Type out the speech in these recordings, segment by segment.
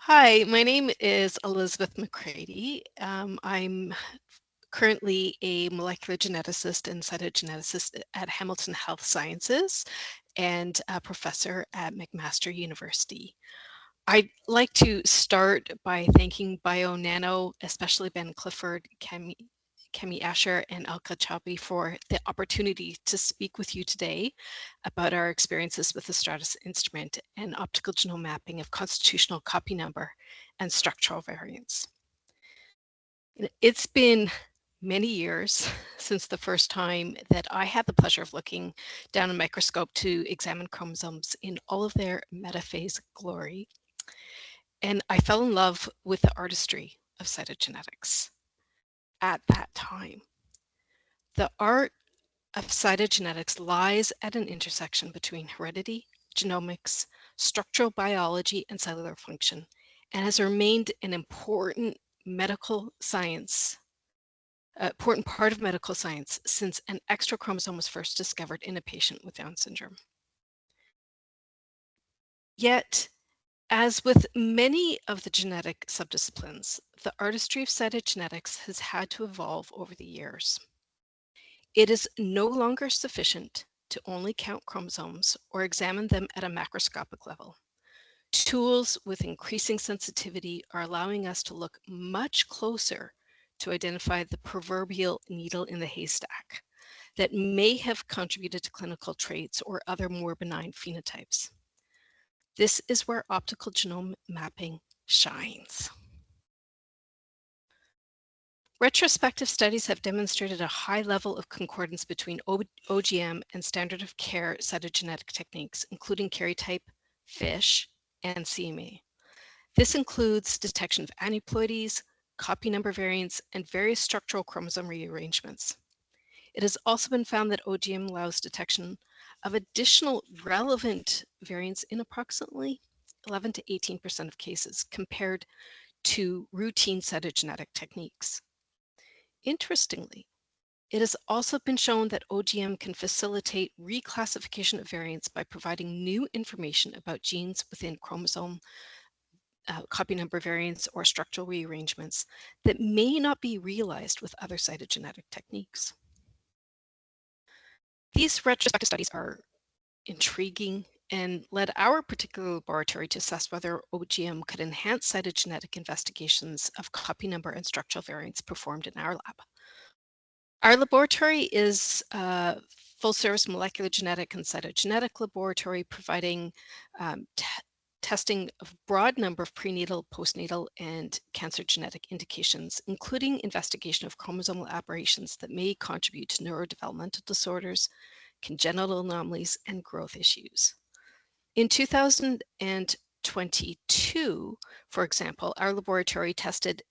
Hi, my name is Elizabeth McCready. I'm currently a molecular geneticist and cytogeneticist at Hamilton Health Sciences and a professor at McMaster University. I'd like to start by thanking Bionano, especially Ben Clifford, Kemi Asher, and Alka Chabi for the opportunity to speak with you today about our experiences with the Stratys instrument and optical genome mapping of constitutional copy number and structural variants. It's been many years since the first time that I had the pleasure of looking down a microscope to examine chromosomes in all of their metaphase glory. And I fell in love with the artistry of cytogenetics at that time. The art of cytogenetics lies at an intersection between heredity, genomics, structural biology, and cellular function, and has remained an important part of medical science since an extra chromosome was first discovered in a patient with Down syndrome. Yet, as with many of the genetic subdisciplines, the artistry of cytogenetics has had to evolve over the years. It is no longer sufficient to only count chromosomes or examine them at a macroscopic level. Tools with increasing sensitivity are allowing us to look much closer to identify the proverbial needle in the haystack that may have contributed to clinical traits or other more benign phenotypes. This is where optical genome mapping shines. Retrospective studies have demonstrated a high level of concordance between OGM and standard of care cytogenetic techniques, including karyotype, FISH, and CMA. This includes detection of aneuploidies, copy number variants, and various structural chromosome rearrangements. It has also been found that OGM allows detection of additional relevant variants in approximately 11 to 18% of cases compared to routine cytogenetic techniques. Interestingly, it has also been shown that OGM can facilitate reclassification of variants by providing new information about genes within chromosome copy number variants or structural rearrangements that may not be realized with other cytogenetic techniques. These retrospective studies are intriguing and led our particular laboratory to assess whether OGM could enhance cytogenetic investigations of copy number and structural variants performed in our lab. Our laboratory is a full-service molecular genetic and cytogenetic laboratory providing testing of broad number of prenatal, postnatal, and cancer genetic indications, including investigation of chromosomal aberrations that may contribute to neurodevelopmental disorders, congenital anomalies, and growth issues. In 2022, for example, our laboratory tested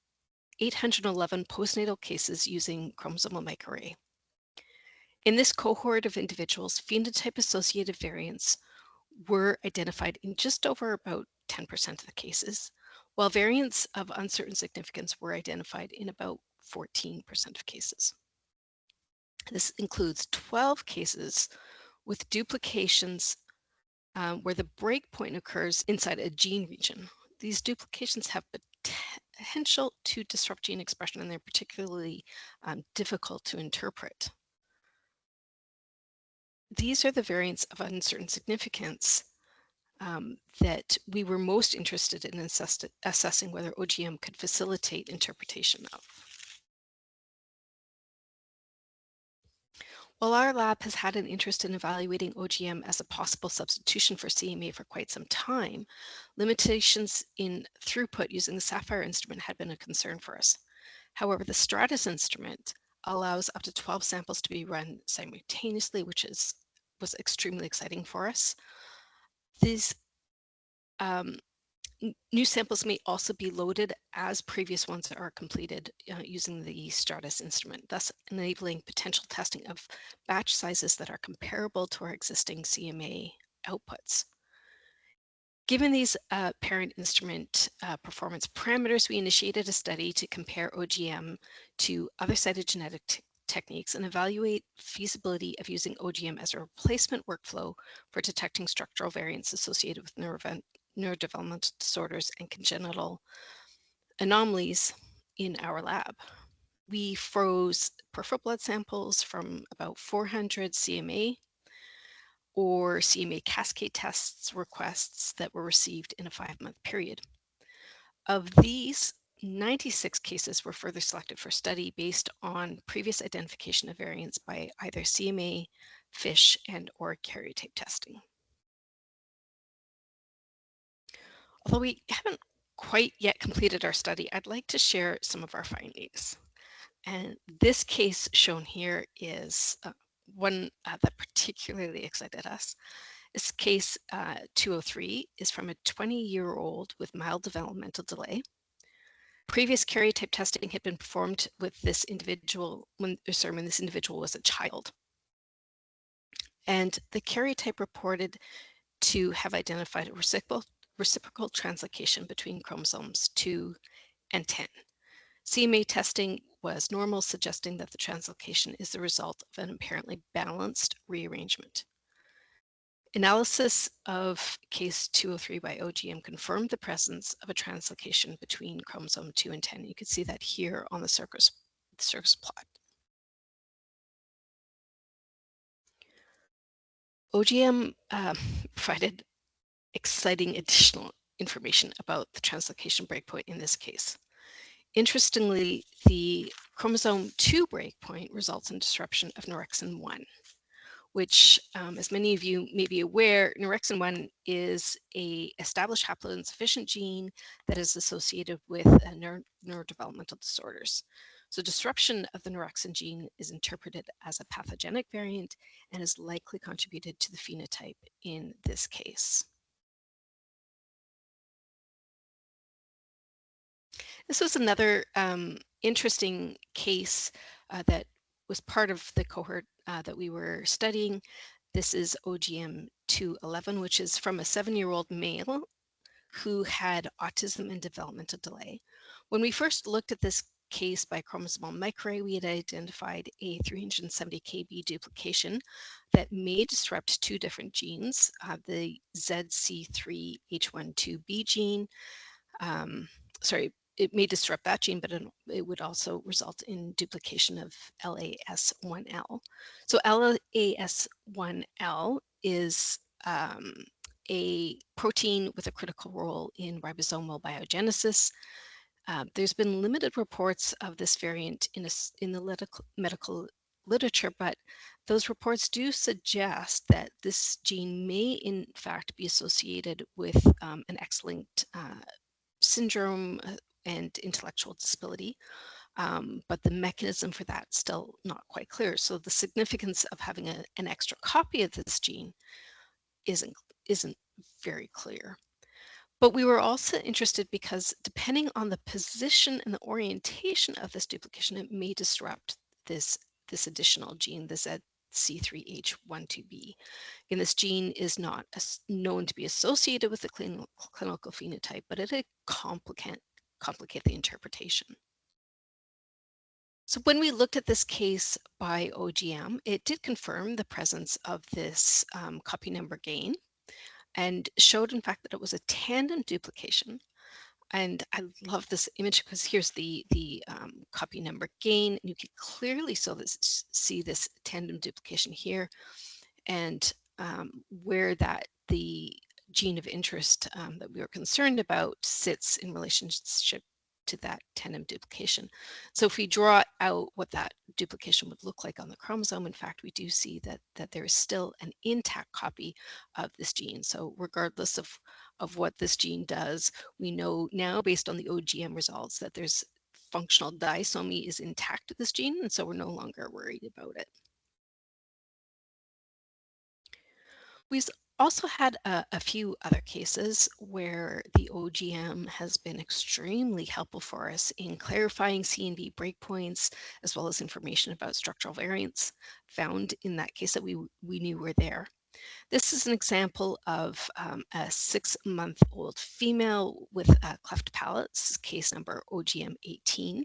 811 postnatal cases using chromosomal microarray. In this cohort of individuals, phenotype-associated variants were identified in just over about 10% of the cases, while variants of uncertain significance were identified in about 14% of cases. This includes 12 cases with duplications where the breakpoint occurs inside a gene region. These duplications have potential to disrupt gene expression, and they're particularly difficult to interpret. These are the variants of uncertain significance that we were most interested in assessing whether OGM could facilitate interpretation of. While our lab has had an interest in evaluating OGM as a possible substitution for CMA for quite some time, limitations in throughput using the Sapphire instrument had been a concern for us. However, the Stratys instrument allows up to 12 samples to be run simultaneously, which was extremely exciting for us. These new samples may also be loaded as previous ones are completed using the Stratys instrument, thus enabling potential testing of batch sizes that are comparable to our existing CMA outputs. Given these parent instrument performance parameters, we initiated a study to compare OGM to other cytogenetic techniques and evaluate feasibility of using OGM as a replacement workflow for detecting structural variants associated with neurodevelopmental disorders and congenital anomalies in our lab. We froze peripheral blood samples from about 400 CMA or CMA cascade tests requests that were received in a 5-month period. Of these, 96 cases were further selected for study based on previous identification of variants by either CMA, FISH, and or karyotype testing. Although we haven't quite yet completed our study, I'd like to share some of our findings. And this case shown here is one that particularly excited us. This case 203 is from a 20-year-old with mild developmental delay. Previous karyotype testing had been performed with this individual when this individual was a child. And the karyotype reported to have identified a reciprocal translocation between chromosomes 2 and 10. CMA testing was normal, suggesting that the translocation is the result of an apparently balanced rearrangement. Analysis of case 203 by OGM confirmed the presence of a translocation between chromosome 2 and 10. You can see that here on the circus plot. OGM provided exciting additional information about the translocation breakpoint in this case. Interestingly, the chromosome 2 breakpoint results in disruption of Norexin 1, which, as many of you may be aware, Norexin 1 is an established haploinsufficient gene that is associated with neurodevelopmental disorders. So disruption of the Norexin gene is interpreted as a pathogenic variant and is likely contributed to the phenotype in this case. This was another interesting case that was part of the cohort that we were studying. This is OGM 211, which is from a 7-year-old male who had autism and developmental delay. When we first looked at this case by chromosomal microarray, we had identified a 370 kb duplication that may disrupt 2 different genes, the ZC3H12B gene. It may disrupt that gene, but it would also result in duplication of LAS1L. So LAS1L is a protein with a critical role in ribosomal biogenesis. There's been limited reports of this variant in the medical literature, but those reports do suggest that this gene may in fact be associated with an X-linked syndrome and intellectual disability, but the mechanism for that still not quite clear. So the significance of having an extra copy of this gene isn't very clear. But we were also interested because depending on the position and the orientation of this duplication, it may disrupt this additional gene, the ZC3H12B. And this gene is not known to be associated with the clinical phenotype, but it could complicate the interpretation. So when we looked at this case by OGM, it did confirm the presence of this copy number gain and showed in fact that it was a tandem duplication. And I love this image because here's the copy number gain. You can clearly see this tandem duplication here, and where the gene of interest that we were concerned about sits in relationship to that tandem duplication. So if we draw out what that duplication would look like on the chromosome, in fact, we do see that there is still an intact copy of this gene. So regardless of what this gene does, we know now based on the OGM results that there's functional disomy is intact with this gene, and so we're no longer worried about it. We've also had a few other cases where the OGM has been extremely helpful for us in clarifying C&V breakpoints, as well as information about structural variants found in that case that we knew were there. This is an example of a 6-month-old female with cleft palate, case number OGM 18.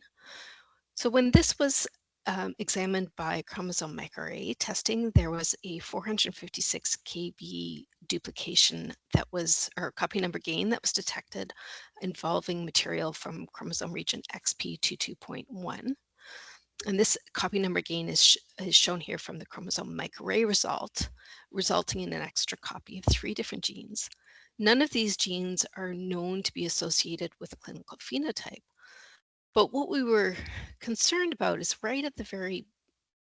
So when this was examined by chromosome microarray testing. There was a 456 kb duplication that was, or copy number gain that was detected involving material from chromosome region XP22.1. And this copy number gain is shown here from the chromosome microarray result, resulting in an extra copy of 3 different genes. None of these genes are known to be associated with a clinical phenotype. But what we were concerned about is right at the very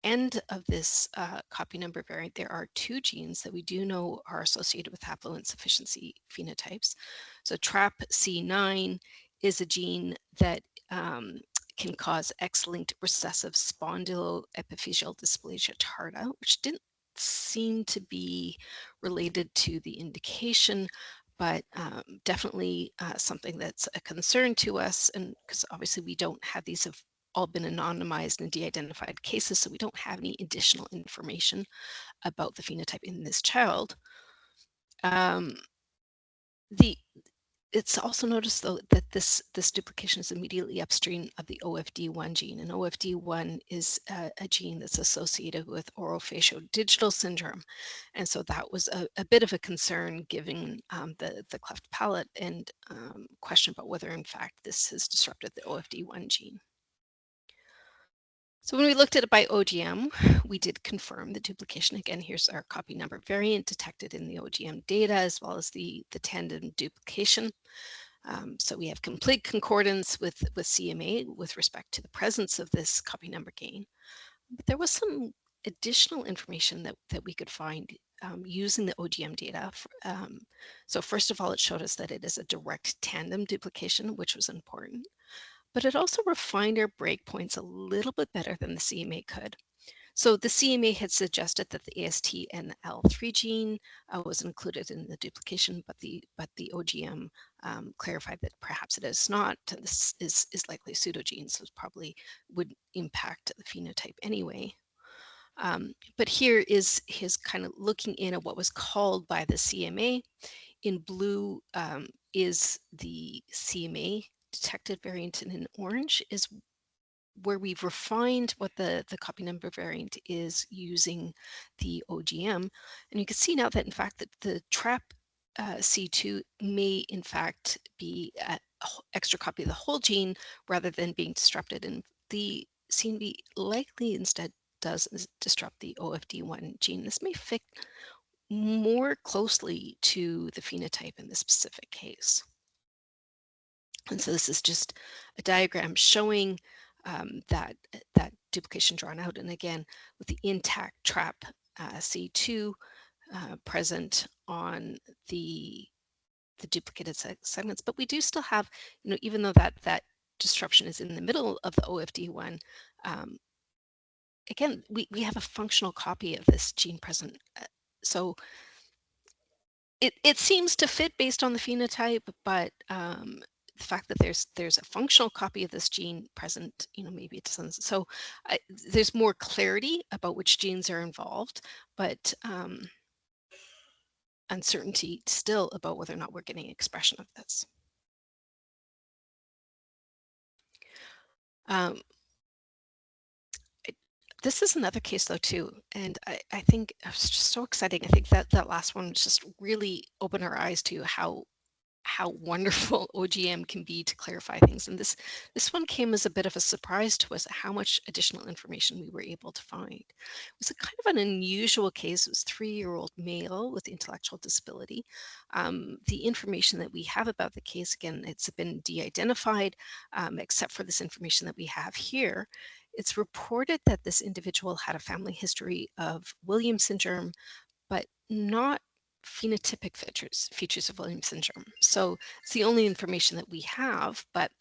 end of this copy number variant, there are 2 genes that we do know are associated with haploinsufficiency phenotypes. So TRAPC9 is a gene that can cause X-linked recessive spondyloepiphyseal dysplasia tarda, which didn't seem to be related to the indication, but definitely something that's a concern to us, and because obviously we don't have, these have all been anonymized and de-identified cases, so we don't have any additional information about the phenotype in this child. It's also noticed, though, that this duplication is immediately upstream of the OFD1 gene, and OFD1 is a gene that's associated with orofaciodigital syndrome, and so that was a bit of a concern, given the cleft palate and question about whether, in fact, this has disrupted the OFD1 gene. So when we looked at it by OGM, we did confirm the duplication. Again, here's our copy number variant detected in the OGM data, as well as the tandem duplication. So we have complete concordance with CMA with respect to the presence of this copy number gain. But there was some additional information that we could find using the OGM data. So first of all, it showed us that it is a direct tandem duplication, which was important. But it also refined our breakpoints a little bit better than the CMA could. So the CMA had suggested that the ASTNL3 gene was included in the duplication, but the OGM clarified that perhaps it is not. This is likely a pseudogene, so it probably would impact the phenotype anyway. But here is his kind of looking in at what was called by the CMA. In blue is the CMA detected variant, and in orange is where we've refined what the copy number variant is using the OGM. And you can see now that, in fact, that the TRAP C2 may, in fact, be an extra copy of the whole gene rather than being disrupted. And the CNV likely instead does disrupt the OFD1 gene. This may fit more closely to the phenotype in this specific case. And so this is just a diagram showing that duplication drawn out. And again, with the intact TRAP C2 present on the duplicated segments. But we do still have, even though that disruption is in the middle of the OFD1, again, we have a functional copy of this gene present. So it seems to fit based on the phenotype, but the fact that there's a functional copy of this gene present, maybe it doesn't. So there's more clarity about which genes are involved, but uncertainty still about whether or not we're getting expression of this. This is another case, though, too, and I think it was just so exciting. I think that last one just really opened our eyes to how wonderful OGM can be to clarify things. And this one came as a bit of a surprise to us, how much additional information we were able to find. It was a kind of an unusual case. It was a 3-year-old male with intellectual disability. The information that we have about the case, again, it's been de-identified, except for this information that we have here. It's reported that this individual had a family history of Williams syndrome, but not phenotypic features of Williams syndrome. So it's the only information that we have, but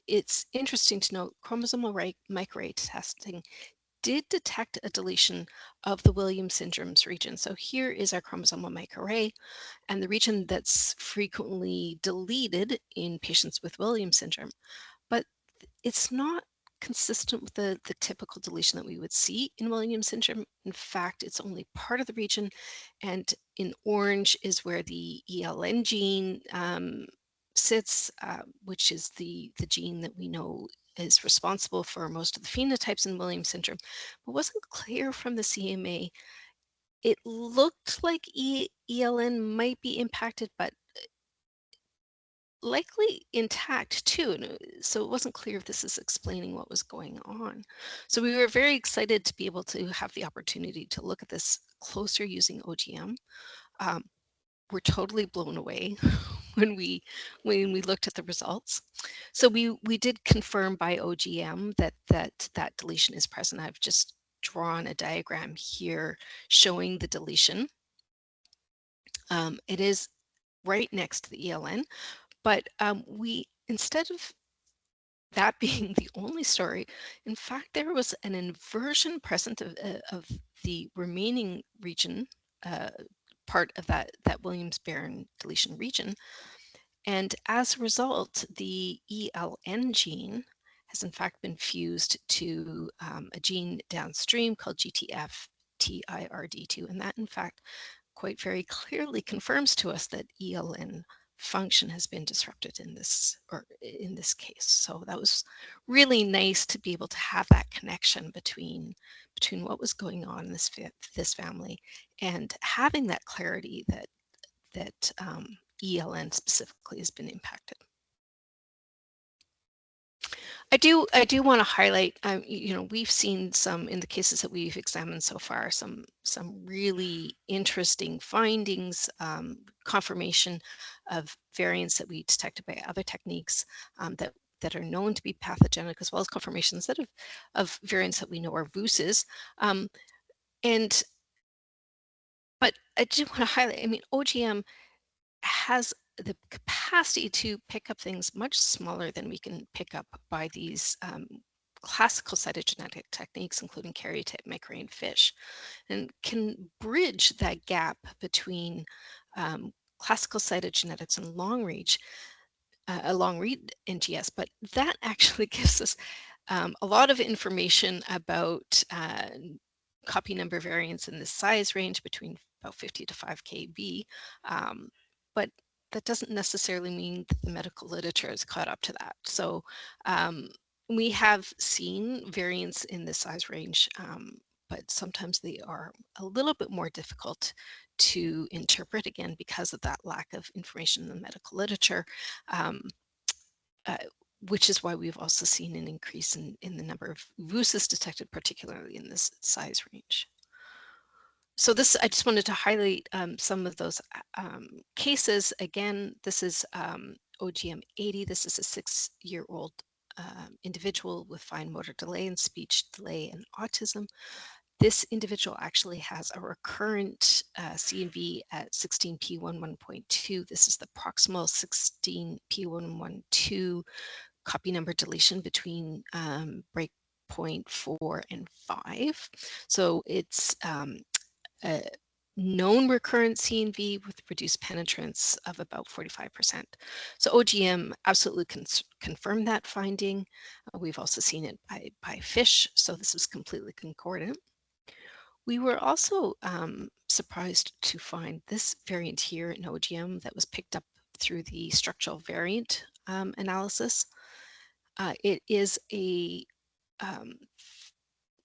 it's interesting to note chromosomal microarray testing did detect a deletion of the Williams syndrome's region. So here is our chromosomal microarray, and the region that's frequently deleted in patients with Williams syndrome, but it's not consistent with the typical deletion that we would see in Williams syndrome. In fact, it's only part of the region, and in orange is where the ELN gene sits, which is the gene that we know is responsible for most of the phenotypes in Williams syndrome, but wasn't clear from the CMA. It looked like ELN might be impacted, but likely intact too. And so it wasn't clear if this is explaining what was going on. So we were very excited to be able to have the opportunity to look at this closer using OGM. We're totally blown away when we looked at the results. So we did confirm by OGM that deletion is present. I've just drawn a diagram here showing the deletion. It is right next to the ELN, but we, instead of that being the only story, in fact, there was an inversion present of the remaining region, part of that Williams-Barron deletion region. And as a result, the ELN gene has in fact been fused to a gene downstream called GTF-TIRD2. And that in fact quite very clearly confirms to us that ELN function has been disrupted in this case. So that was really nice to be able to have that connection between what was going on in this family, and having that clarity that ELN specifically has been impacted. I do want to highlight, we've seen some, in the cases that we've examined so far, some really interesting findings, confirmation of variants that we detected by other techniques that are known to be pathogenic, as well as confirmations of variants that we know are VUSs. But I do want to highlight, I mean, OGM has the capacity to pick up things much smaller than we can pick up by these classical cytogenetic techniques, including karyotype, McCready, and FISH, and can bridge that gap between classical cytogenetics and long read NGS. But that actually gives us a lot of information about copy number variants in the size range between about 50 to 5 kb. But that doesn't necessarily mean that the medical literature has caught up to that. So we have seen variants in the size range, but sometimes they are a little bit more difficult to interpret, again, because of that lack of information in the medical literature, which is why we've also seen an increase in the number of VUSs detected, particularly in this size range. So this, I just wanted to highlight some of those cases. Again, this is OGM 80. This is a 6-year-old individual with fine motor delay and speech delay and autism. This individual actually has a recurrent CNV at 16p11.2. This is the proximal 16p112 copy number deletion between breakpoint 4 and 5. So it's a known recurrent CNV with reduced penetrance of about 45%. So OGM absolutely confirmed that finding. We've also seen it by FISH, so this was completely concordant. We were also surprised to find this variant here in OGM that was picked up through the structural variant analysis. It is a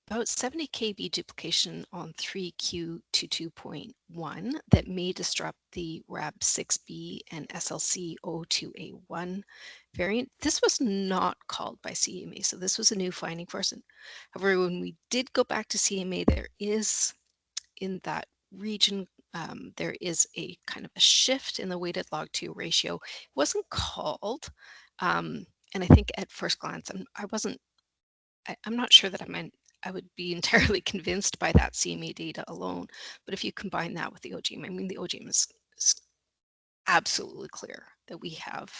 about 70 kb duplication on 3q22.1 that may disrupt the RAB6B and SLC02A1 variant. This was not called by CMA, so this was a new finding for us. However, when we did go back to CMA, there is in that region, there is a kind of a shift in the weighted log2 ratio. It wasn't called, and I think at first glance, I'm not sure that I would be entirely convinced by that CMA data alone, but if you combine that with the OGM, I mean, the OGM is absolutely clear that we have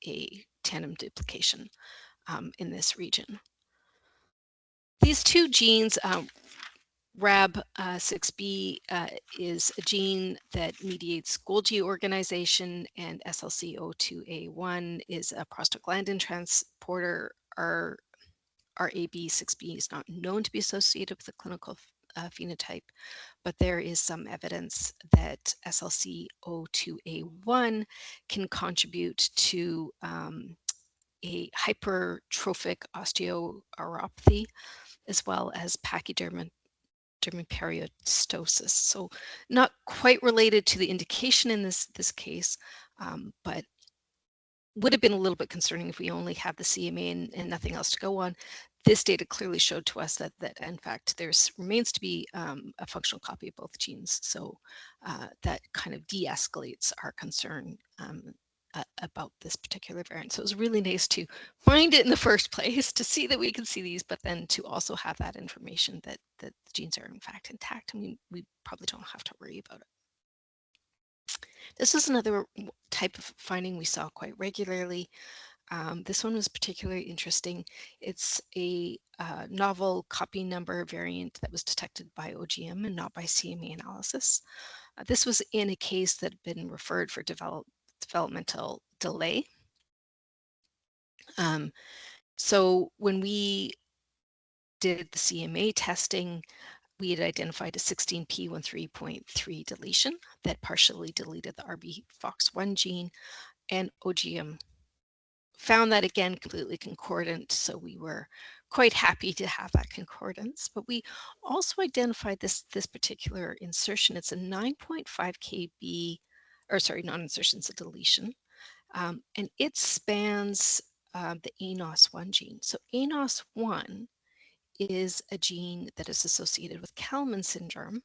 a tandem duplication in this region. These two genes, RAB6B is a gene that mediates Golgi organization, and SLC02A1 is a prostaglandin transporter. RAB6B is not known to be associated with a clinical phenotype, but there is some evidence that SLC02A1 can contribute to a hypertrophic osteopathy, as well as pachydermoperiostosis. So not quite related to the indication in this case, but would have been a little bit concerning if we only had the CMA and nothing else to go on. This data clearly showed to us that in fact there's remains to be a functional copy of both genes. So that kind of de-escalates our concern about this particular variant. So it was really nice to find it in the first place, to see that we can see these, but then to also have that information that the genes are in fact intact, and we probably don't have to worry about it. This is another type of finding we saw quite regularly. This one was particularly interesting. It's a novel copy number variant that was detected by OGM and not by CMA analysis. This was in a case that had been referred for developmental delay. So when we did the CMA testing, we had identified a 16p13.3 deletion that partially deleted the RBFOX1 gene, and OGM found that again completely concordant. So we were quite happy to have that concordance, but we also identified this particular insertion. It's a 9.5 kb, or sorry, not insertion, it's a deletion. And it spans the ANOS1 gene. So ANOS1 is a gene that is associated with Kalman syndrome.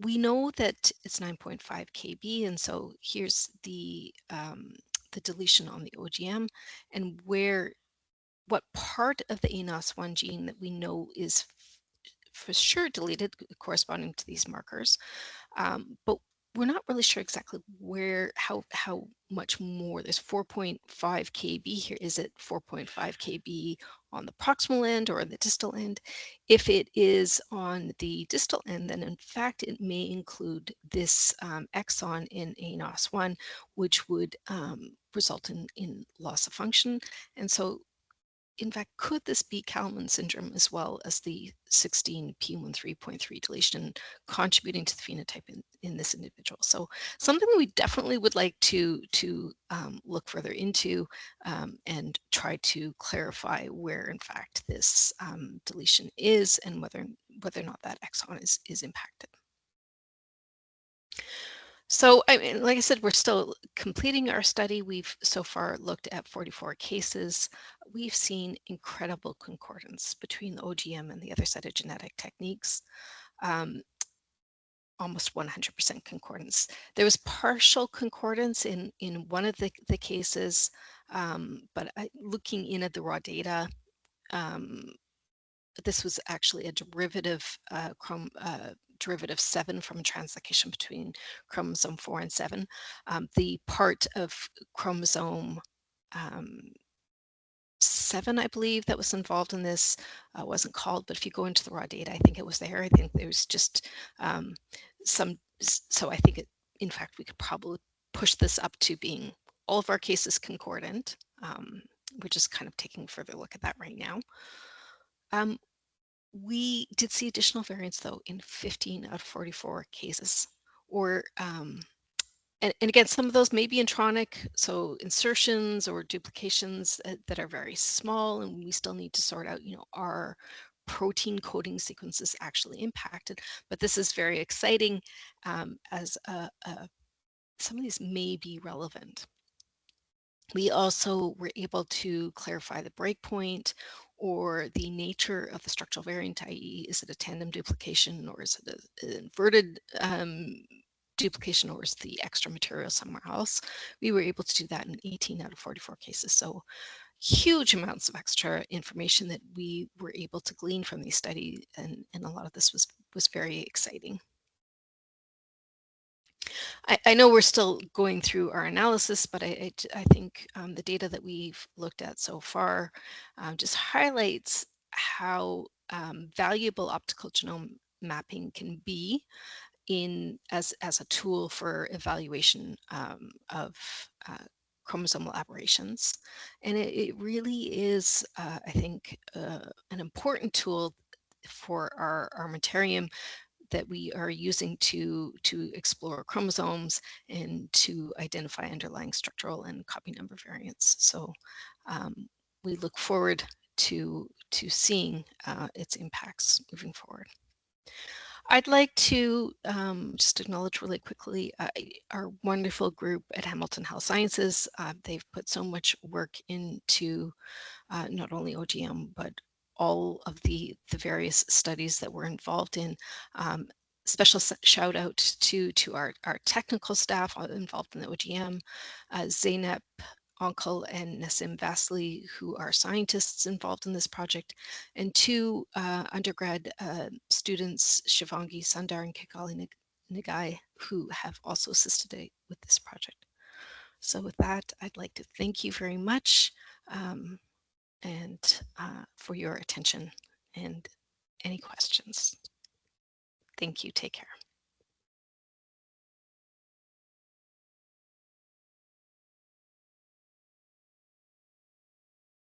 We know that it's 9.5 kb, and so here's the deletion on the OGM, and what part of the ANOS1 gene that we know is for sure deleted corresponding to these markers, but we're not really sure exactly how much more. There's 4.5 kb here. Is it 4.5 kb on the proximal end or the distal end? If it is on the distal end, then in fact it may include this exon in ANOS1, which would result in loss of function. And so in fact, could this be Kalman syndrome as well as the 16p13.3 deletion contributing to the phenotype in this individual? So something we definitely would like to look further into and try to clarify where in fact this deletion is and whether or not that exon is impacted. So, I mean, like I said, we're still completing our study. We've so far looked at 44 cases. We've seen incredible concordance between the OGM and the other cytogenetic techniques. Almost 100% concordance. There was partial concordance in one of the cases, but looking in at the raw data, this was actually a derivative derivative 7 from a translocation between chromosome 4 and 7. The part of chromosome 7, I believe, that was involved in this wasn't called, but if you go into the raw data, I think it was there. I think there was just some, so I think in fact, we could probably push this up to being all of our cases concordant. We're just kind of taking a further look at that right now. We did see additional variants, though, in 15 out of 44 cases, or and again, some of those may be intronic, so insertions or duplications that are very small, and we still need to sort out, are protein coding sequences actually impacted? But this is very exciting, as some of these may be relevant. We also were able to clarify the breakpoint or the nature of the structural variant, i.e. is it a tandem duplication, or is it an inverted duplication, or is the extra material somewhere else? We were able to do that in 18 out of 44 cases. So huge amounts of extra information that we were able to glean from these studies, and a lot of this was very exciting. I know we're still going through our analysis, but I think the data that we've looked at so far just highlights how valuable optical genome mapping can be as a tool for evaluation of chromosomal aberrations. And it really is, I think, an important tool for our armamentarium, that we are using to explore chromosomes and to identify underlying structural and copy number variants. So we look forward to seeing its impacts moving forward. I'd like to just acknowledge really quickly our wonderful group at Hamilton Health Sciences. They've put so much work into not only OGM, but all of the various studies that we're involved in. Special shout out to our technical staff involved in the OGM, Zeynep, Onkel, and Nassim Vasily, who are scientists involved in this project, and two undergrad students, Shivangi Sundar and Kikali Nagai, who have also assisted with this project. So with that, I'd like to thank you very much and for your attention and any questions. Thank you. Take care.